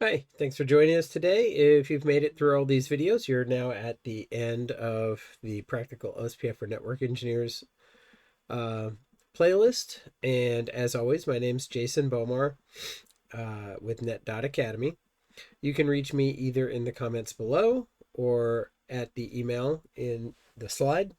Hi, thanks for joining us today. If you've made it through all these videos, you're now at the end of the Practical OSPF for Network Engineers uh, playlist. And as always, my name's Jason Bomar with Net.Academy. You can reach me either in the comments below or at the email in the slide.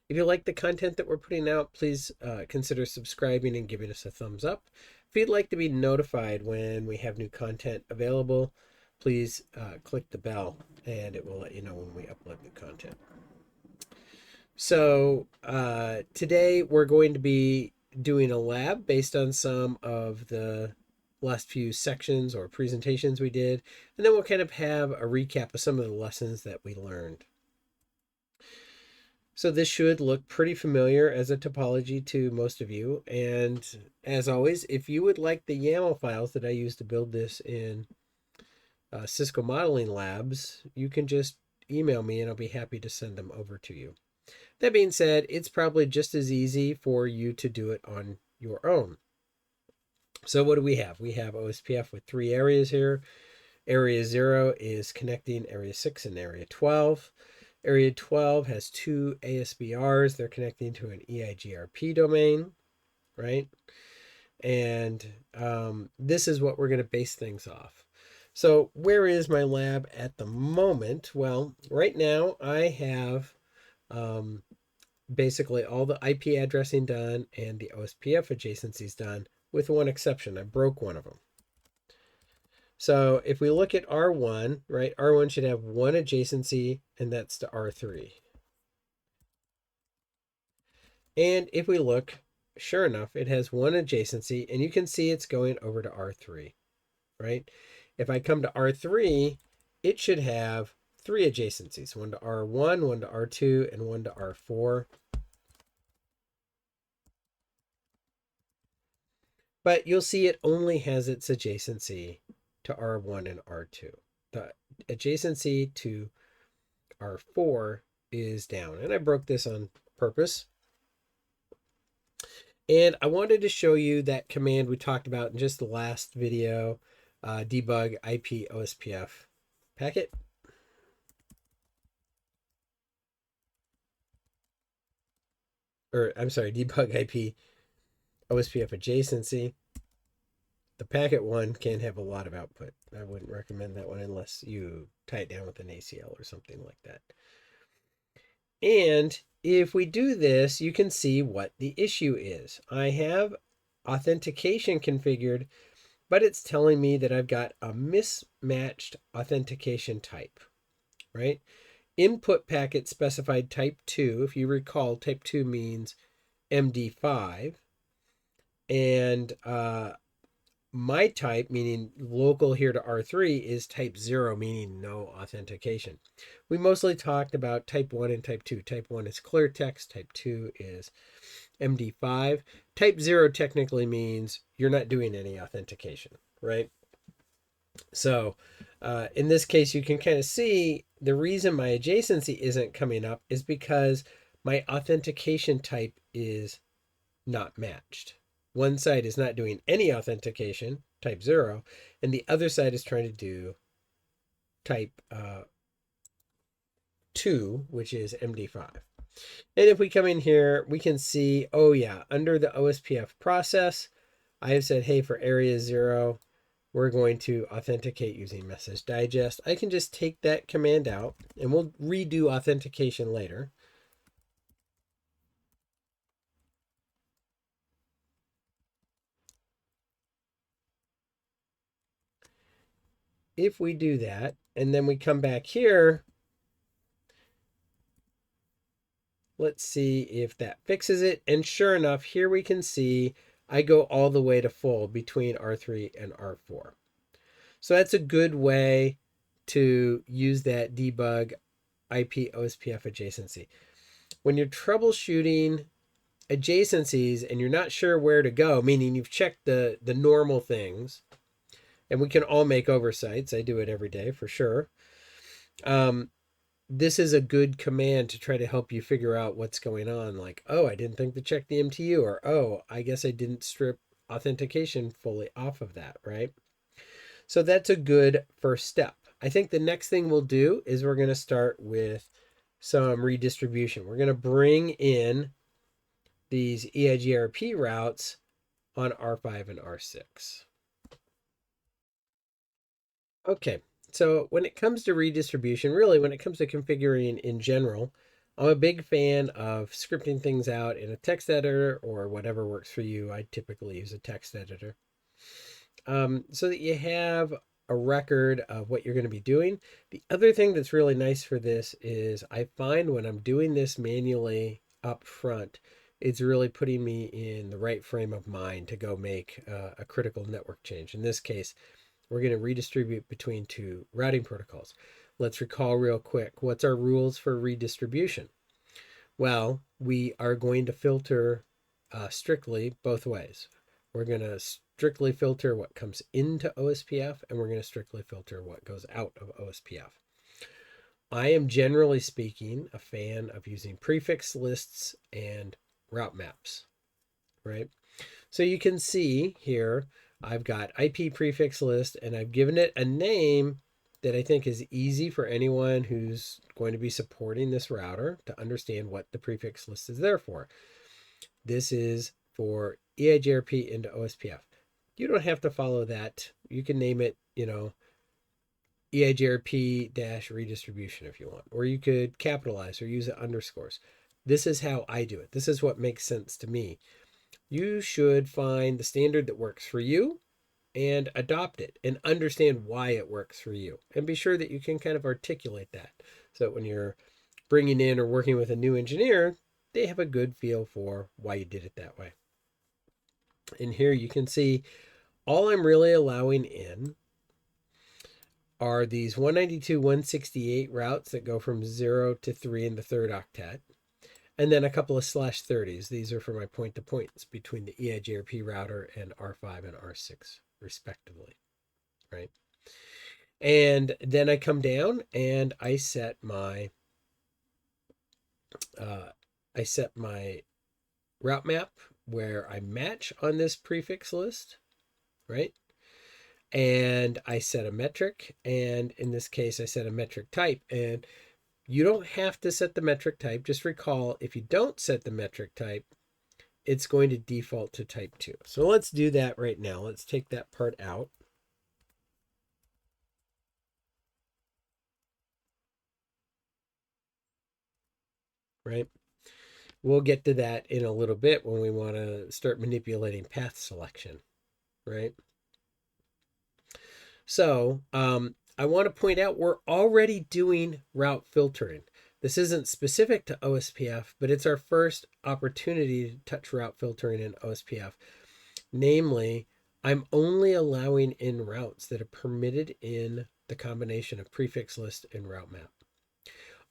If you like the content that we're putting out, please consider subscribing and giving us a thumbs up. If you'd like to be notified when we have new content available, please click the bell and it will let you know when we upload new content. So today we're going to be doing a lab based on some of the last few sections or presentations we did, and then we'll kind of have a recap of some of the lessons that we learned. So this should look pretty familiar as a topology to most of you. And as always, if you would like the YAML files that I use to build this in Cisco Modeling Labs, you can just email me and I'll be happy to send them over to you. That being said, it's probably just as easy for you to do it on your own. So what do we have? We have OSPF with 3 areas here. Area 0 is connecting Area 6 and Area 12. Area 12 has 2 ASBRs. They're connecting to an EIGRP domain, right? And this is what we're going to base things off. So where is my lab at the moment? Well, right now I have basically all the IP addressing done and the OSPF adjacencies done, with one exception. I broke one of them. So if we look at R1, right, R1 should have one adjacency, and that's to R3. And if we look, sure enough, it has one adjacency, and you can see it's going over to R3, right? If I come to R3, it should have 3 adjacencies, one to R1, one to R2, and one to R4. But you'll see it only has its adjacency to R1 and R2. The adjacency to R4 is down, and I broke this on purpose. And I wanted to show you that command we talked about in just the last video, debug IP OSPF packet. Or I'm sorry, debug IP OSPF adjacency. The packet one can have a lot of output. I wouldn't recommend that one unless you tie it down with an ACL or something like that. And if we do this, you can see what the issue is. I have authentication configured, but it's telling me that I've got a mismatched authentication type, right? Input packet specified type 2. If you recall, type 2 means MD5. And my type, meaning local here to R3, is type 0, meaning no authentication. We mostly talked about type 1 and type 2. Type 1 is clear text. Type 2 is MD5. Type 0 technically means you're not doing any authentication, right? So in this case, you can kind of see the reason my adjacency isn't coming up is because my authentication type is not matched. One side is not doing any authentication, type 0, and the other side is trying to do type 2, which is MD5. And if we come in here, we can see, oh yeah, under the OSPF process, I have said, hey, for area 0, we're going to authenticate using message digest. I can just take that command out, and we'll redo authentication later. If we do that, and then we come back here, let's see if that fixes it. And sure enough, here we can see I go all the way to full between R3 and R4. So that's a good way to use that debug IP OSPF adjacency. When you're troubleshooting adjacencies and you're not sure where to go, meaning you've checked the normal things, and we can all make oversights. I do it every day for sure. This is a good command to try to help you figure out what's going on. Like, oh, I didn't think to check the MTU, or oh, I guess I didn't strip authentication fully off of that, right? So that's a good first step. I think the next thing we'll do is we're going to start with some redistribution. We're going to bring in these EIGRP routes on R5 and R6. Okay, so when it comes to redistribution, really when it comes to configuring in general, I'm a big fan of scripting things out in a text editor or whatever works for you. I typically use a text editor. So that you have a record of what you're going to be doing. The other thing that's really nice for this is I find when I'm doing this manually up front, it's really putting me in the right frame of mind to go make a critical network change. In this case, we're going to redistribute between two routing protocols. Let's recall real quick, what's our rules for redistribution? Well, we are going to filter strictly both ways. We're going to strictly filter what comes into OSPF, and we're going to strictly filter what goes out of OSPF. I am generally speaking a fan of using prefix lists and route maps, right? So you can see here, I've got IP prefix list, and I've given it a name that I think is easy for anyone who's going to be supporting this router to understand what the prefix list is there for. This is for EIGRP into OSPF. You don't have to follow that. You can name it, EIGRP-redistribution if you want, or you could capitalize or use underscores. This is how I do it. This is what makes sense to me. You should find the standard that works for you and adopt it and understand why it works for you. And be sure that you can kind of articulate that so that when you're bringing in or working with a new engineer, they have a good feel for why you did it that way. And here you can see all I'm really allowing in are these 192.168 routes that go from 0 to 3 in the third octet. And then a couple of /30s. These are for my point-to-points between the EIGRP router and R5 and R6, respectively, right? And then I come down and I set my route map where I match on this prefix list, right? And I set a metric, and in this case, I set a metric type. And you don't have to set the metric type. Just recall, if you don't set the metric type, it's going to default to type 2. So let's do that right now. Let's take that part out. Right? We'll get to that in a little bit when we want to start manipulating path selection, right? So I want to point out we're already doing route filtering. This isn't specific to OSPF, but it's our first opportunity to touch route filtering in OSPF. Namely, I'm only allowing in routes that are permitted in the combination of prefix list and route map.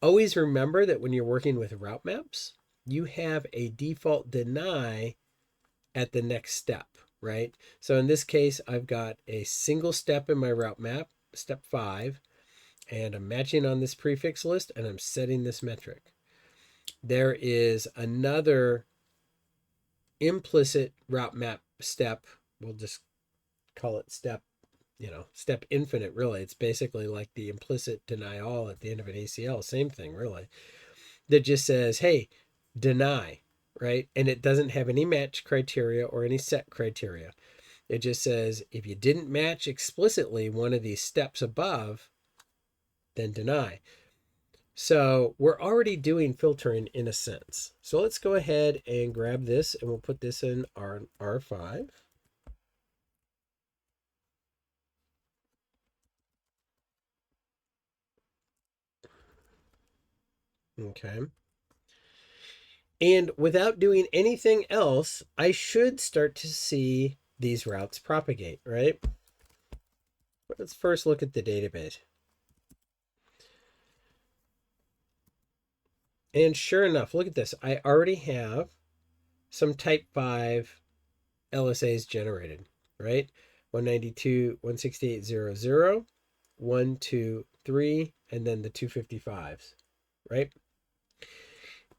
Always remember that when you're working with route maps, you have a default deny at the next step, right? So in this case, I've got a single step in my route map, step 5, and I'm matching on this prefix list and I'm setting this metric. There is another implicit route map step. We'll just call it step infinite, really. It's basically like the implicit deny all at the end of an ACL. Same thing, really. That just says, hey, deny, right? And it doesn't have any match criteria or any set criteria. It just says, if you didn't match explicitly one of these steps above, then deny. So we're already doing filtering in a sense. So let's go ahead and grab this and we'll put this in our R5. Okay. And without doing anything else, I should start to see these routes propagate, right? But let's first look at the database. And sure enough, look at this. I already have some type 5 LSAs generated, right? 192.168.0.0, 1, 2, 3, and then the 255s, right?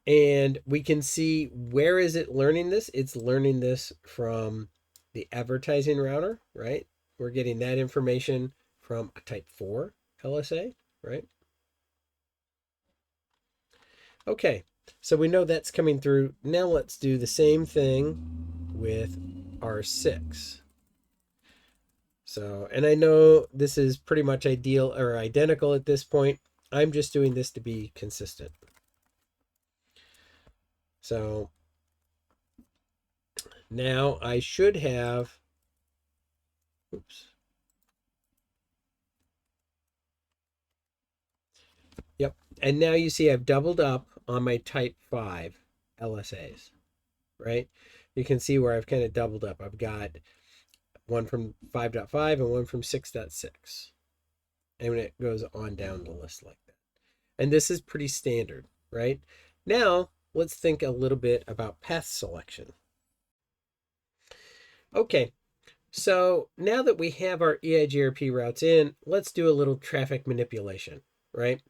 And we can see, where is it learning this? It's learning this from the advertising router, right? We're getting that information from a type 4 LSA, right? Okay, so we know that's coming through. Now let's do the same thing with R6. So, and I know this is pretty much ideal or identical at this point. I'm just doing this to be consistent. So now I should have, oops. Yep. And now you see I've doubled up on my type 5 LSAs, right? You can see where I've kind of doubled up. I've got one from 5.5 and one from 6.6. And it goes on down the list like that. And this is pretty standard, right? Now, let's think a little bit about path selection. Okay, so now that we have our EIGRP routes in, let's do a little traffic manipulation, right?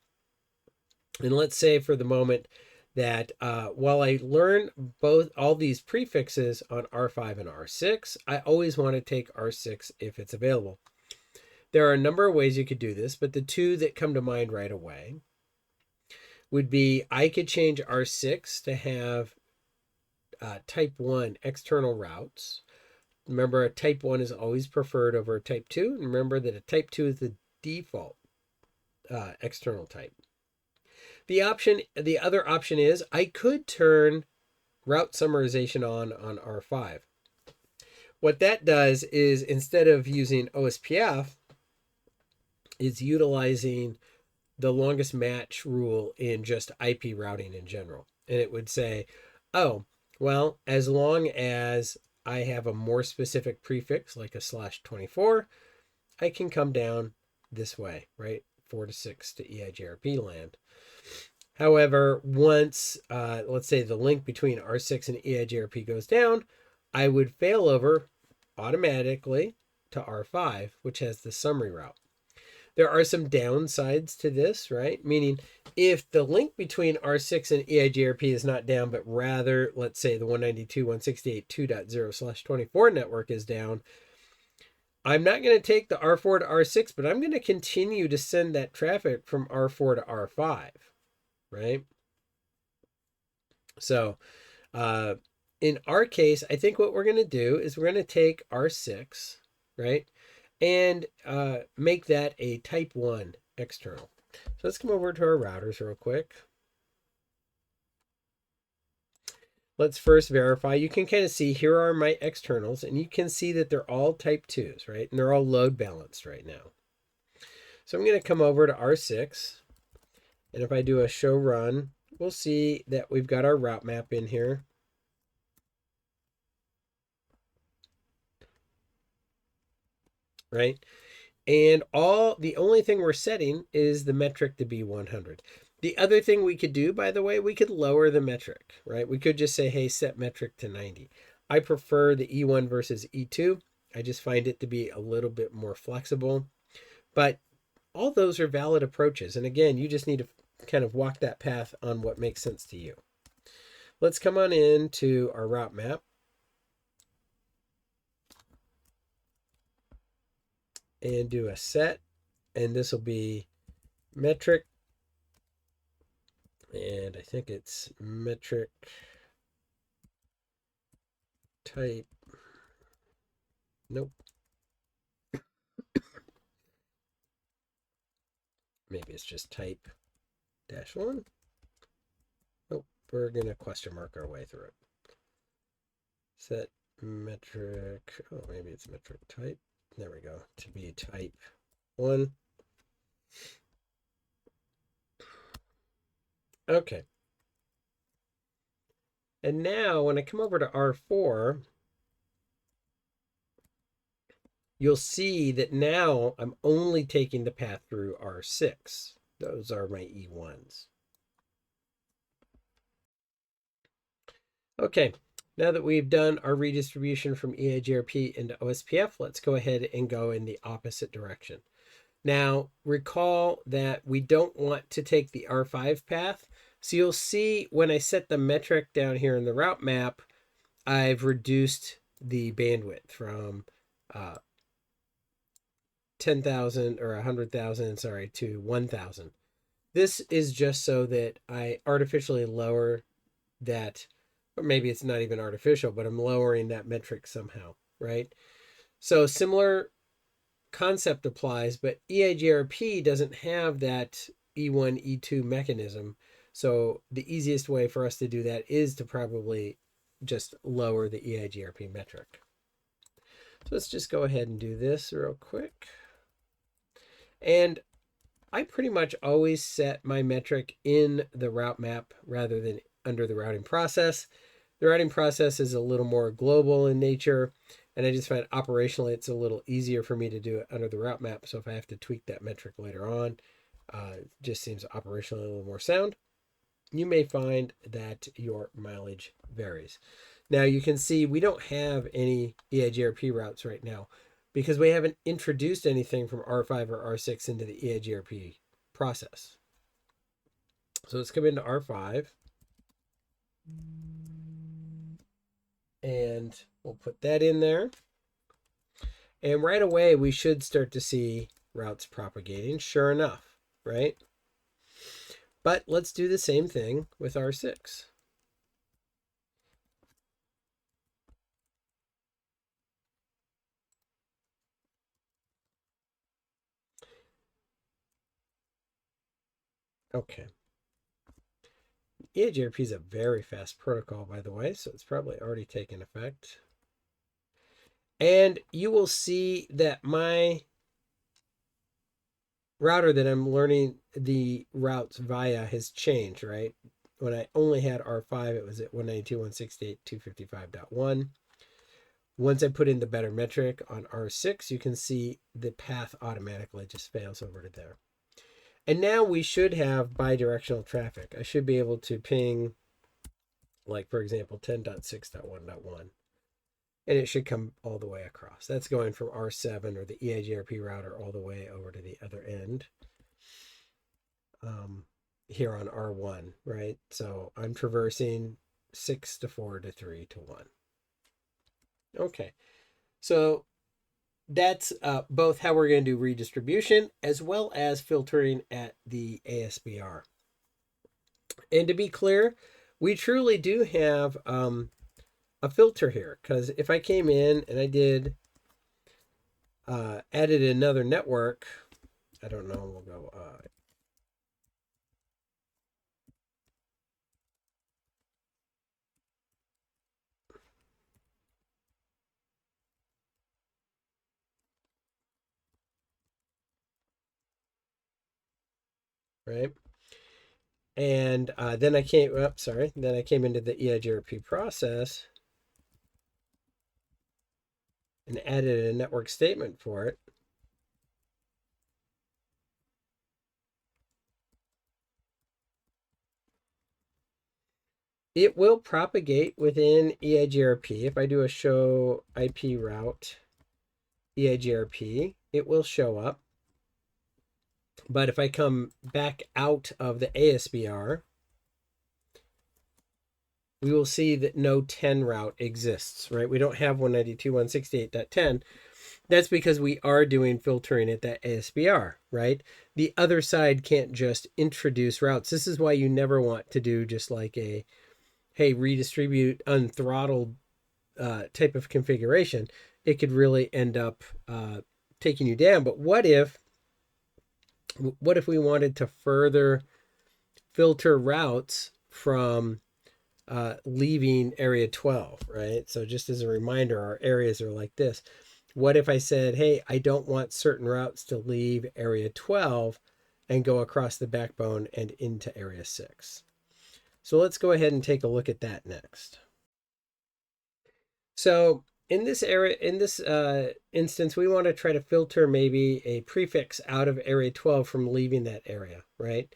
And let's say for the moment that while I learn all these prefixes on R5 and R6, I always want to take R6 if it's available. There are a number of ways you could do this, but the two that come to mind right away would be I could change R6 to have type 1 external routes. Remember, a type 1 is always preferred over a type 2. And remember that a type 2 is the default external type. The other option is I could turn route summarization on R5. What that does is instead of using OSPF, it's utilizing the longest match rule in just IP routing in general. And it would say, oh, well, as long as I have a more specific prefix like a /24, I can come down this way, right? 4 to 6 to EIGRP land. However, once, let's say the link between R6 and EIGRP goes down, I would fail over automatically to R5, which has the summary route. There are some downsides to this, right? Meaning if the link between R6 and EIGRP is not down, but rather, let's say the 192.168.2.0/24 network is down, I'm not going to take the R4 to R6, but I'm going to continue to send that traffic from R4 to R5, right? So in our case, I think what we're going to do is we're going to take R6, right? And make that a type 1 external. So let's come over to our routers real quick. Let's first verify. You can kind of see here are my externals, and you can see that they're all type 2s, right? And they're all load balanced right now. So I'm going to come over to R6, and if I do a show run, we'll see that we've got our route map in here. Right? And the only thing we're setting is the metric to be 100. The other thing we could do, by the way, we could lower the metric, right? We could just say, hey, set metric to 90. I prefer the E1 versus E2. I just find it to be a little bit more flexible. But all those are valid approaches. And again, you just need to kind of walk that path on what makes sense to you. Let's come on into our route map. And do a set. And this will be metric. And I think it's metric type. Nope. Maybe it's just type -1. Nope. We're going to question mark our way through it. Set metric. Oh, maybe it's metric type. There we go. To be type 1. Okay. And now when I come over to R4, you'll see that now I'm only taking the path through R6. Those are my E1s. Okay, now that we've done our redistribution from EIGRP into OSPF, let's go ahead and go in the opposite direction. Now, recall that we don't want to take the R5 path. So you'll see when I set the metric down here in the route map, I've reduced the bandwidth from 10,000 or 100,000, sorry, to 1,000. This is just so that I artificially lower that, or maybe it's not even artificial, but I'm lowering that metric somehow, right? So similar concept applies, but EIGRP doesn't have that E1, E2 mechanism. So the easiest way for us to do that is to probably just lower the EIGRP metric. So let's just go ahead and do this real quick. And I pretty much always set my metric in the route map rather than under the routing process. The routing process is a little more global in nature, and I just find operationally it's a little easier for me to do it under the route map. So if I have to tweak that metric later on, it just seems operationally a little more sound. You may find that your mileage varies. Now you can see we don't have any EIGRP routes right now because we haven't introduced anything from R5 or R6 into the EIGRP process. So let's come into R5 and we'll put that in there. And right away, we should start to see routes propagating, sure enough, right? But let's do the same thing with R6. Okay. EIGRP is a very fast protocol, by the way, so it's probably already taken effect. And you will see that my router that I'm learning the routes via has changed, right? When I only had R5, it was at 192.168.255.1. Once I put in the better metric on R6, you can see the path automatically just fails over to there. And now we should have bidirectional traffic. I should be able to ping, like for example, 10.6.1.1. And it should come all the way across. That's going from R7 or the EIGRP router all the way over to the other end. Here on R1, right? So I'm traversing 6 to 4 to 3 to 1. Okay, so that's both how we're going to do redistribution as well as filtering at the ASBR. And to be clear, we truly do have a filter here, because if I came in and I did added another network, I don't know, we'll go right? And then I came up, then I came into the EIGRP process and added a network statement for it. It will propagate within EIGRP. If I do a show IP route EIGRP, it will show up. But if I come back out of the ASBR, we will see that no 10 route exists, right? We don't have 192.168.10. That's because we are doing filtering at that ASBR, right? The other side can't just introduce routes. This is why you never want to do just like a, hey, redistribute unthrottled type of configuration. It could really end up taking you down. But what if we wanted to further filter routes from leaving area 12, right? So just as a reminder, our areas are like this. What if I said, hey, I don't want certain routes to leave area 12 and go across the backbone and into area 6? So let's go ahead and take a look at that next. So in this area, in this instance, we want to try to filter maybe a prefix out of area 12 from leaving that area, right?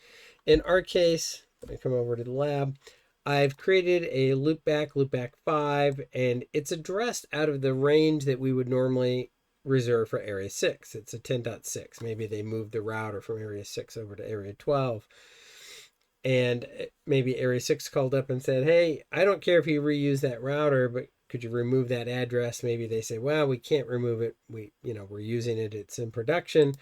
In our case, I come over to the lab, I've created a loopback 5, and it's addressed out of the range that we would normally reserve for area 6. It's a 10.6. Maybe they moved the router from area 6 over to area 12. And maybe area 6 called up and said, hey, I don't care if you reuse that router, but Could you remove that address? Maybe they say, well, we can't remove it. We're using it. It's in production,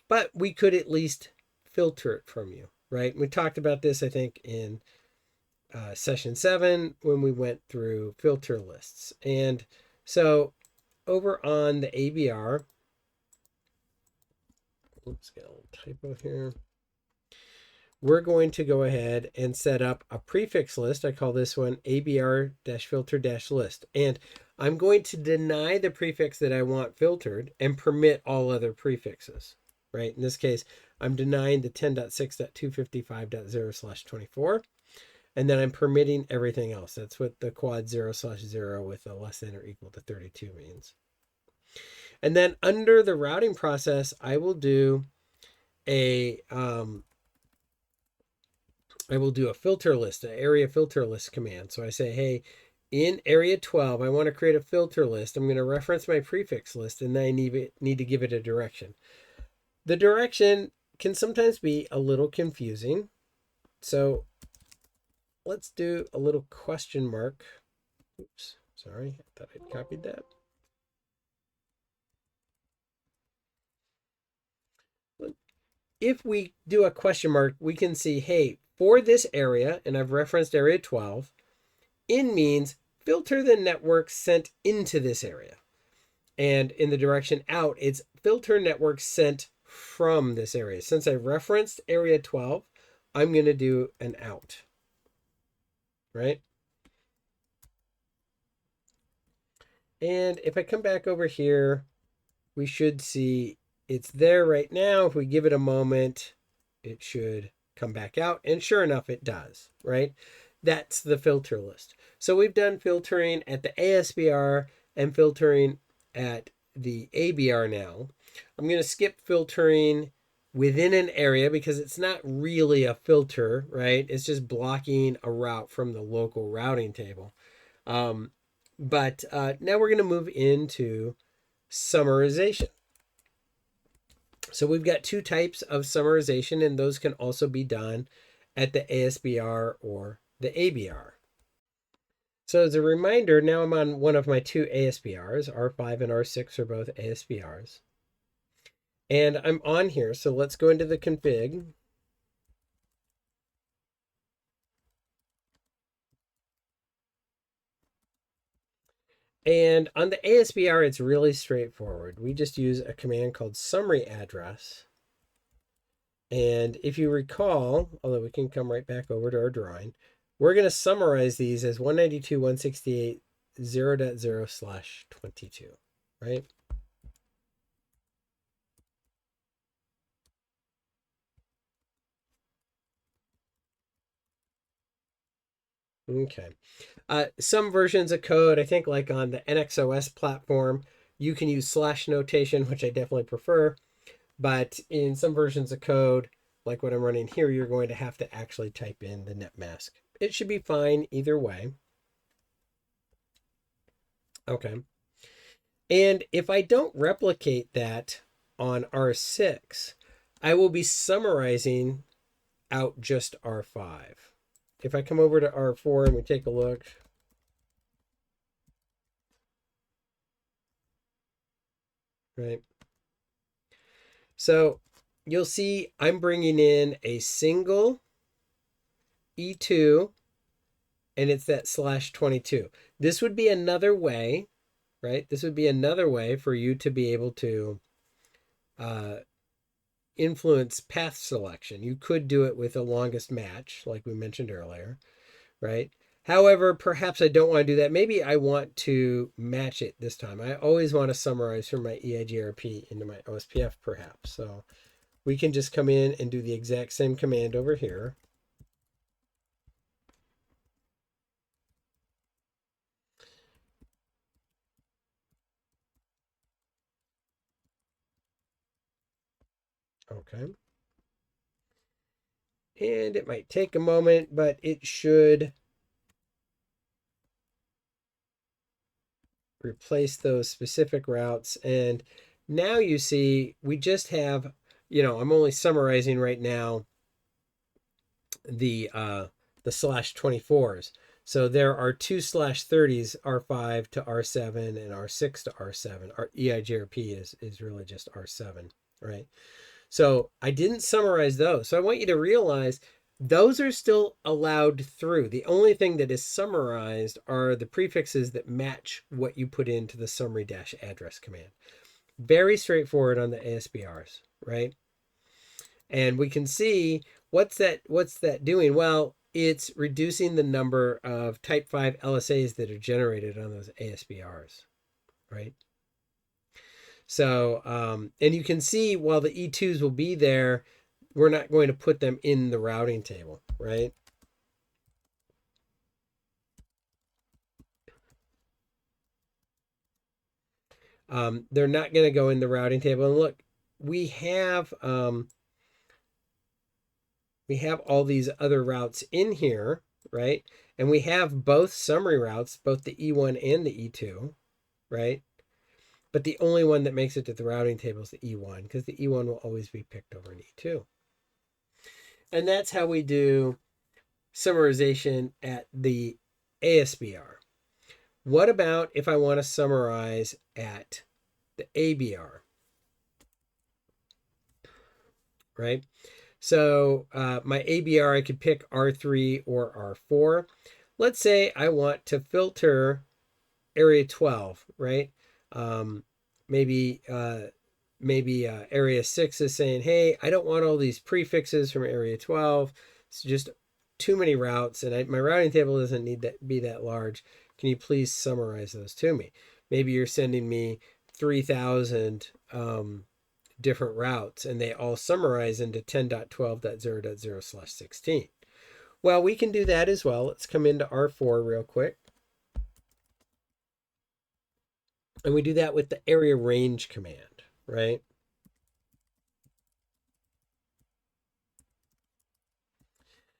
but we could at least filter it from you, right? We talked about this, I think, in session 7 when we went through filter lists. And so over on the ABR, oops, got a little typo here. We're going to go ahead and set up a prefix list. I call this one ABR-filter-list. And I'm going to deny the prefix that I want filtered and permit all other prefixes, right? In this case, I'm denying the 10.6.255.0/24. And then I'm permitting everything else. That's what the quad 0/0 with a less than or equal to 32 means. And then under the routing process, I will do a filter list, an area filter list command. So I say, hey, in area 12, I want to create a filter list. I'm going to reference my prefix list, and then I need to give it a direction. The direction can sometimes be a little confusing. So let's do a little question mark. Oops, sorry, I thought I'd copied that. If we do a question mark, we can see, hey, for this area, and I've referenced area 12, in means filter the networks sent into this area. And in the direction out, it's filter networks sent from this area. Since I referenced area 12, I'm going to do an out, right? And if I come back over here, we should see it's there right now. If we give it a moment, it should come back out. And sure enough, it does, right? That's the filter list. So we've done filtering at the ASBR and filtering at the ABR now. I'm going to skip filtering within an area because it's not really a filter, right? It's just blocking a route from the local routing table. But now we're going to move into summarization. So we've got two types of summarization, and those can also be done at the ASBR or the ABR. So as a reminder, now I'm on one of my two ASBRs. R5 and R6 are both ASBRs. And I'm on here, so let's go into the config. And on the ASBR, it's really straightforward. We just use a command called summary address. And if you recall, although we can come right back over to our drawing, we're going to summarize these as 192.168.0.0/22, right? Okay. Some versions of code, I think like on the NXOS platform, you can use slash notation, which I definitely prefer. But in some versions of code, like what I'm running here, you're going to have to actually type in the net mask. It should be fine either way. Okay. And if I don't replicate that on R6, I will be summarizing out just R5. If I come over to R4 and we take a look, right? So you'll see I'm bringing in a single E2, and it's that /22. This would be another way, right? This would be another way for you to be able to influence path selection. You could do it with the longest match, like we mentioned earlier, right? However, perhaps I don't want to do that. Maybe I want to match it this time. I always want to summarize from my EIGRP into my OSPF, perhaps. So we can just come in and do the exact same command over here. Okay. And it might take a moment, but it should replace those specific routes. And now you see we just have, I'm only summarizing right now the /24s. So there are 2/30s, R5 to R7 and R6 to R7. Our EIGRP is really just R7, right? So I didn't summarize those. So I want you to realize those are still allowed through. The only thing that is summarized are the prefixes that match what you put into the summary-address command. Very straightforward on the ASBRs, right? And we can see what's that doing? Well, it's reducing the number of type 5 LSAs that are generated on those ASBRs, right? So, and you can see while the E2s will be there, we're not going to put them in the routing table, right? They're not going to go in the routing table. And look, we have all these other routes in here, right? And we have both summary routes, both the E1 and the E2, right? But the only one that makes it to the routing table is the E1, because the E1 will always be picked over an E2. And that's how we do summarization at the ASBR. What about if I want to summarize at the ABR, right? So my ABR, I could pick R3 or R4. Let's say I want to filter area 12, right? Maybe area 6 is saying, hey, I don't want all these prefixes from area 12. It's just too many routes, and my routing table doesn't need to be that large. Can you please summarize those to me? Maybe you're sending me 3,000 different routes, and they all summarize into 10.12.0.0/16. Well, we can do that as well. Let's come into R4 real quick. And we do that with the area range command, right?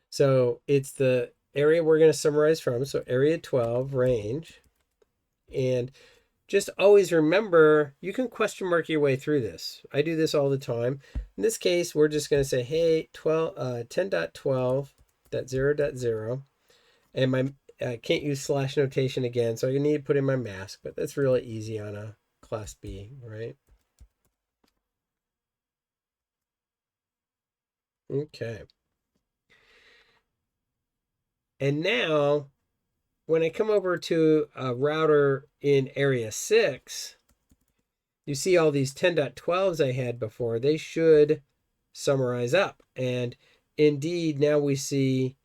So it's the area we're going to summarize from. So area 12 range. And just always remember, you can question mark your way through this. I do this all the time. In this case, we're just going to say, hey, 10.12.0.0. And my can't use slash notation again, so you need to put in my mask, but that's really easy on a class B, right? Okay. And now, when I come over to a router in area 6, you see all these 10.12s I had before, they should summarize up. And indeed, now we see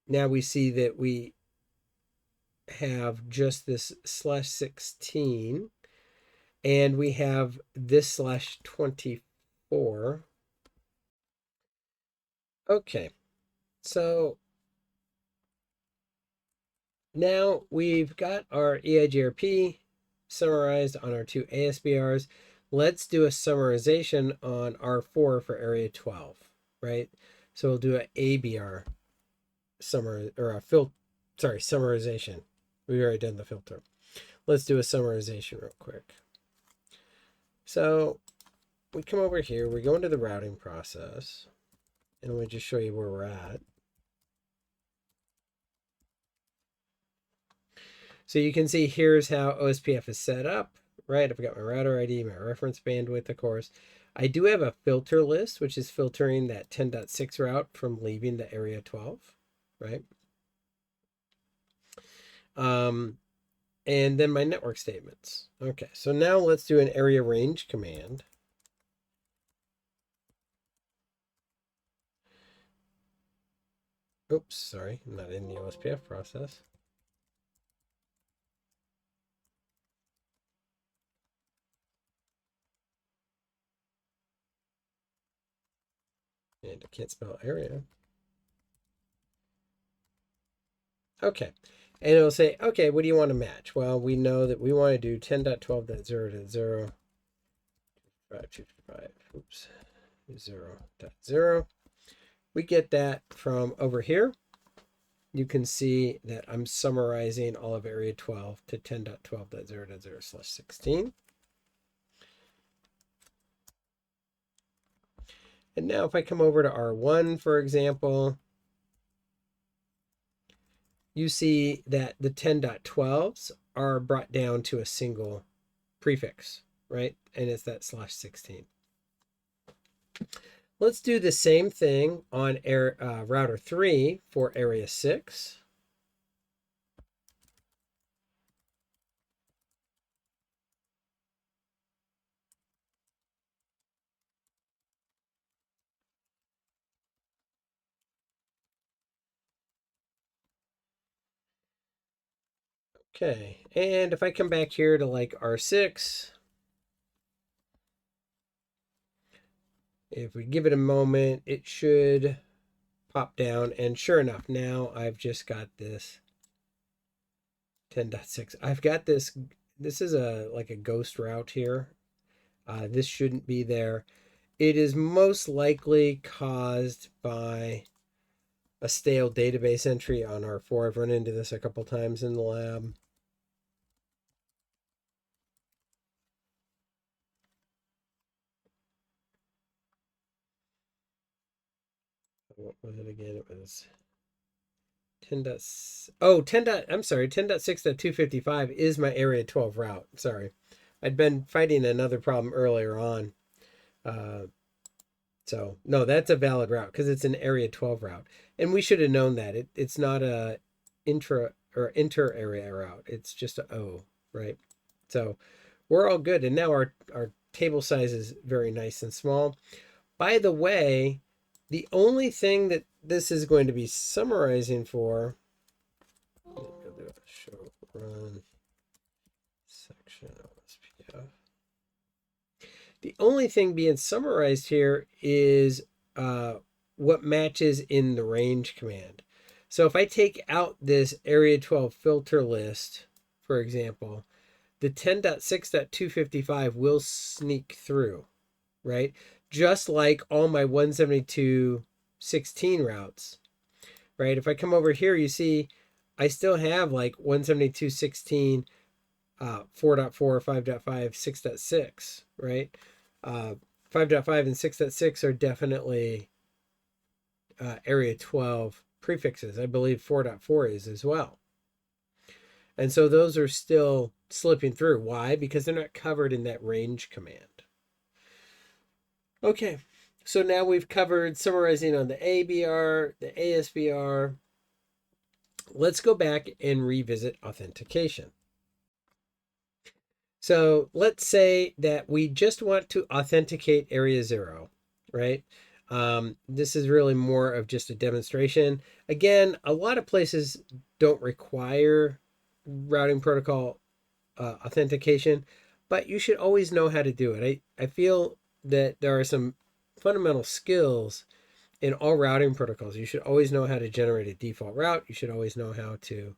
that we have just this /16, and we have this /24. Okay, so now we've got our EIGRP summarized on our two ASBRs. Let's do a summarization on R4 for area 12, right? So we'll do an ABR summarization. We've already done the filter. Let's do a summarization real quick. So we come over here, we go into the routing process, and we just show you where we're at. So you can see here's how OSPF is set up, right? I've got my router ID, my reference bandwidth, of course. I do have a filter list, which is filtering that 10.6 route from leaving the area 12, right? And then my network statements. Okay, so now let's do an area range command. Oops, sorry, I'm not in the OSPF process. And I can't spell area. Okay, and it'll say, okay, what do you want to match? Well, we know that we want to do 10.12.0.0, 555, oops, 0.0. We get that from over here. You can see that I'm summarizing all of area 12 to 10.12.0.0/16. And now if I come over to R1, for example, you see that the 10.12s are brought down to a single prefix, right? And it's that /16. Let's do the same thing on router 3 for area 6. Okay, and if I come back here to like R6, if we give it a moment, it should pop down. And sure enough, now I've just got this 10.6. I've got this. This is like a ghost route here. This shouldn't be there. It is most likely caused by a stale database entry on R4. I've run into this a couple times in the lab. What was it again? It was 10. I'm sorry, 10.6.255 is my area 12 route. Sorry. I'd been fighting another problem earlier on. So no, that's a valid route because it's an area 12 route. And we should have known that. It's not a intra or inter area route. It's just a O, right? So we're all good. And now our table size is very nice and small. By the way, the only thing that this is going to be summarizing for, show run section OSPF. The only thing being summarized here is what matches in the range command. So if I take out this area 12 filter list, for example, the 10.6.255 will sneak through, right? Just like all my 172.16 routes, right? If I come over here, you see I still have like 172.16, 4.4, 5.5, 6.6, right? 5.5 and 6.6 are definitely area 12 prefixes. I believe 4.4 is as well. And so those are still slipping through. Why? Because they're not covered in that range command. Okay, so now we've covered summarizing on the ABR, the ASBR. Let's go back and revisit authentication. So let's say that we just want to authenticate area 0, right? This is really more of just a demonstration. Again, a lot of places don't require routing protocol authentication, but you should always know how to do it. I feel that there are some fundamental skills in all routing protocols. You should always know how to generate a default route. You should always know how to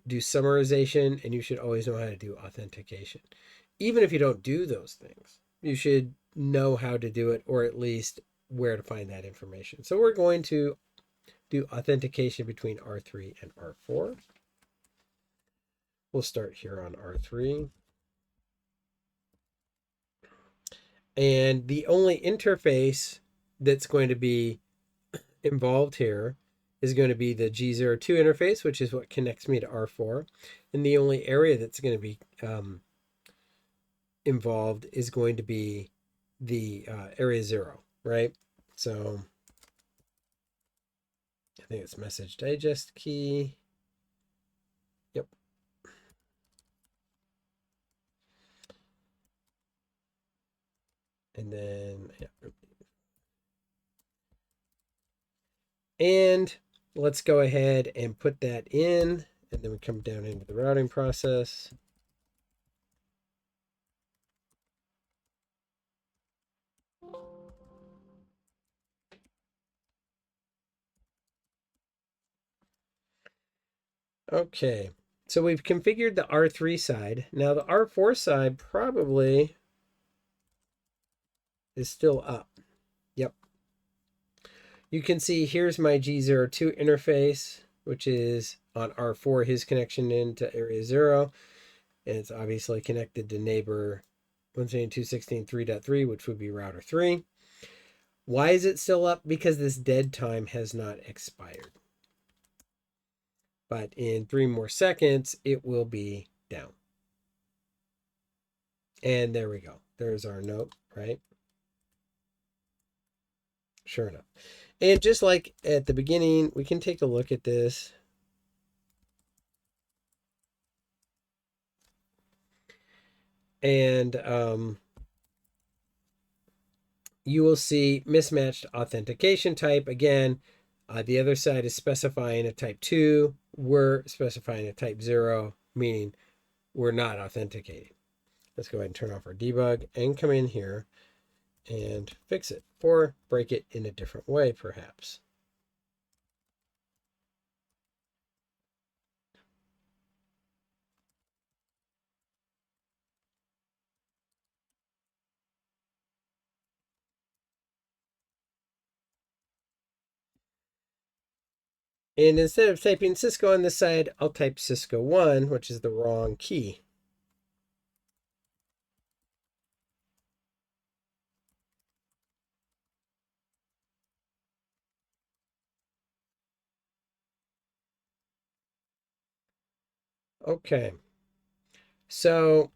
do summarization, and you should always know how to do authentication. Even if you don't do those things, you should know how to do it, or at least where to find that information. So we're going to do authentication between R3 and R4. We'll start here on R3. And the only interface that's going to be involved here is going to be the G02 interface, which is what connects me to R4. And the only area that's going to be involved is going to be the area 0, right? So I think it's message digest key. Yep. And then, yeah. And let's go ahead and put that in, and then we come down into the routing process. Okay, so we've configured the R3 side. Now the R4 side probably is still up. Yep. You can see here's my G02 interface, which is on R4, his connection into area 0. And it's obviously connected to neighbor 172.16.3.3, which would be router 3. Why is it still up? Because this dead time has not expired. but in 3 more seconds, it will be down. And there we go. There's our note, right? Sure enough. And just like at the beginning, we can take a look at this. And you will see mismatched authentication type. Again, the other side is specifying a type 2. We're specifying a type 0, meaning we're not authenticating. Let's go ahead and turn off our debug and come in here and fix it or break it in a different way, perhaps. And instead of typing Cisco on this side, I'll type Cisco 1, which is the wrong key. Okay. So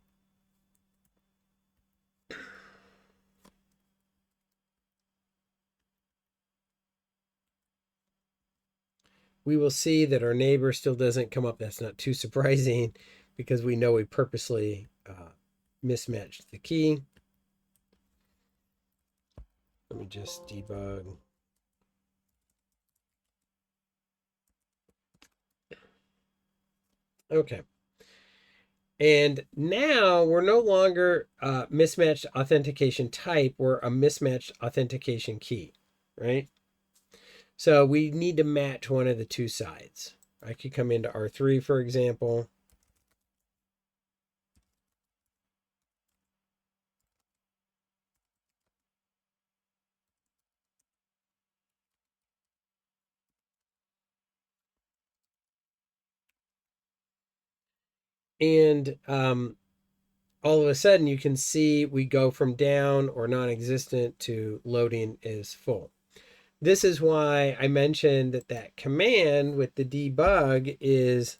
we will see that our neighbor still doesn't come up. That's not too surprising because we know we purposely mismatched the key. Let me just debug. Okay. And now we're no longer mismatched authentication type. We're a mismatched authentication key, right? So we need to match one of the two sides. I could come into R3, for example. And all of a sudden you can see we go from down or non-existent to loading is full. This is why I mentioned that command with the debug it's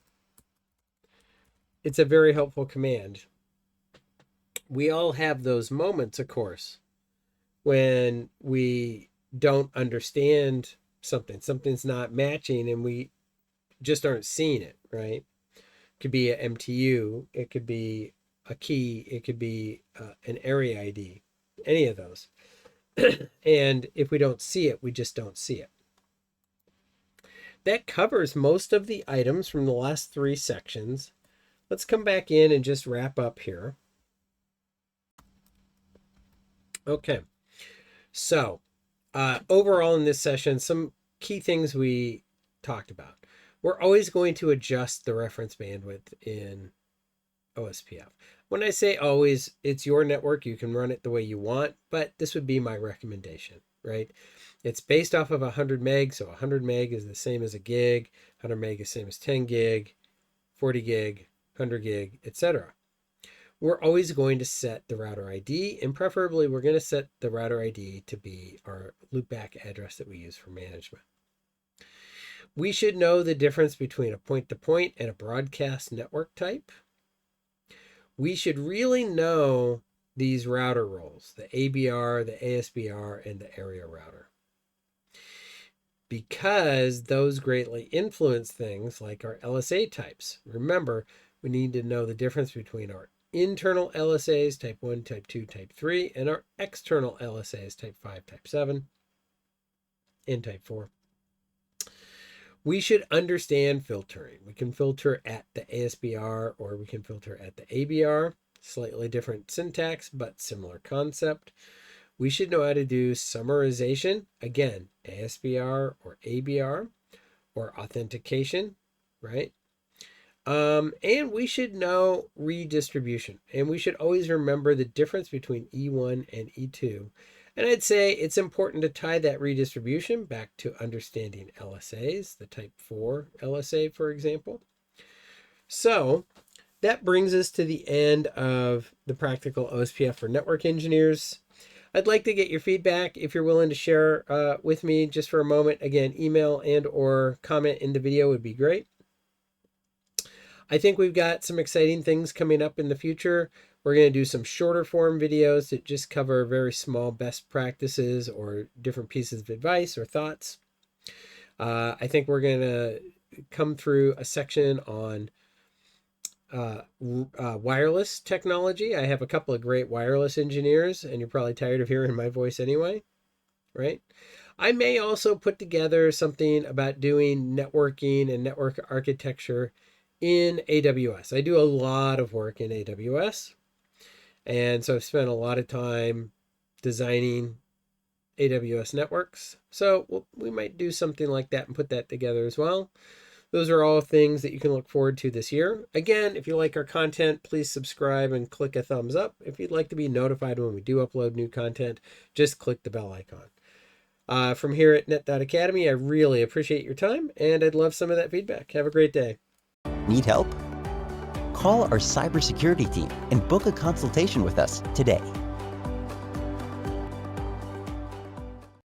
a very helpful command. We all have those moments, of course, when we don't understand something's not matching and we just aren't seeing it, right? It could be an MTU, it could be a key, it could be an area ID, any of those. And if we don't see it, we just don't see it. That covers most of the items from the last 3 sections. Let's come back in and just wrap up here. Okay, so overall in this session, some key things we talked about. We're always going to adjust the reference bandwidth in OSPF. When I say always, it's your network. You can run it the way you want, but this would be my recommendation, right? It's based off of 100 meg, so 100 meg is the same as a gig, 100 meg is the same as 10 gig, 40 gig, 100 gig, etc. We're always going to set the router ID, and preferably we're going to set the router ID to be our loopback address that we use for management. We should know the difference between a point-to-point and a broadcast network type. We should really know these router roles, the ABR, the ASBR, and the area router, because those greatly influence things like our LSA types. Remember, we need to know the difference between our internal LSAs, type 1, type 2, type 3, and our external LSAs, type 5, type 7, and type 4. We should understand filtering. We can filter at the ASBR or we can filter at the ABR. Slightly different syntax, but similar concept. We should know how to do summarization. Again, ASBR or ABR, or authentication, right? And we should know redistribution. And we should always remember the difference between E1 and E2. And I'd say it's important to tie that redistribution back to understanding LSAs, the type 4 LSA, for example. So that brings us to the end of the practical OSPF for network engineers. I'd like to get your feedback if you're willing to share with me just for a moment. Again, email and or comment in the video would be great. I think we've got some exciting things coming up in the future. We're going to do some shorter form videos that just cover very small best practices or different pieces of advice or thoughts. I think we're going to come through a section on wireless technology. I have a couple of great wireless engineers, and you're probably tired of hearing my voice anyway, right? I may also put together something about doing networking and network architecture in AWS. I do a lot of work in AWS, and so I've spent a lot of time designing AWS networks. So we might do something like that and put that together as well. Those are all things that you can look forward to this year. Again, if you like our content, please subscribe and click a thumbs up. If you'd like to be notified when we do upload new content, just click the bell icon. From here at Net.Academy, I really appreciate your time, and I'd love some of that feedback. Have a great day. Need help? Call our cybersecurity team and book a consultation with us today.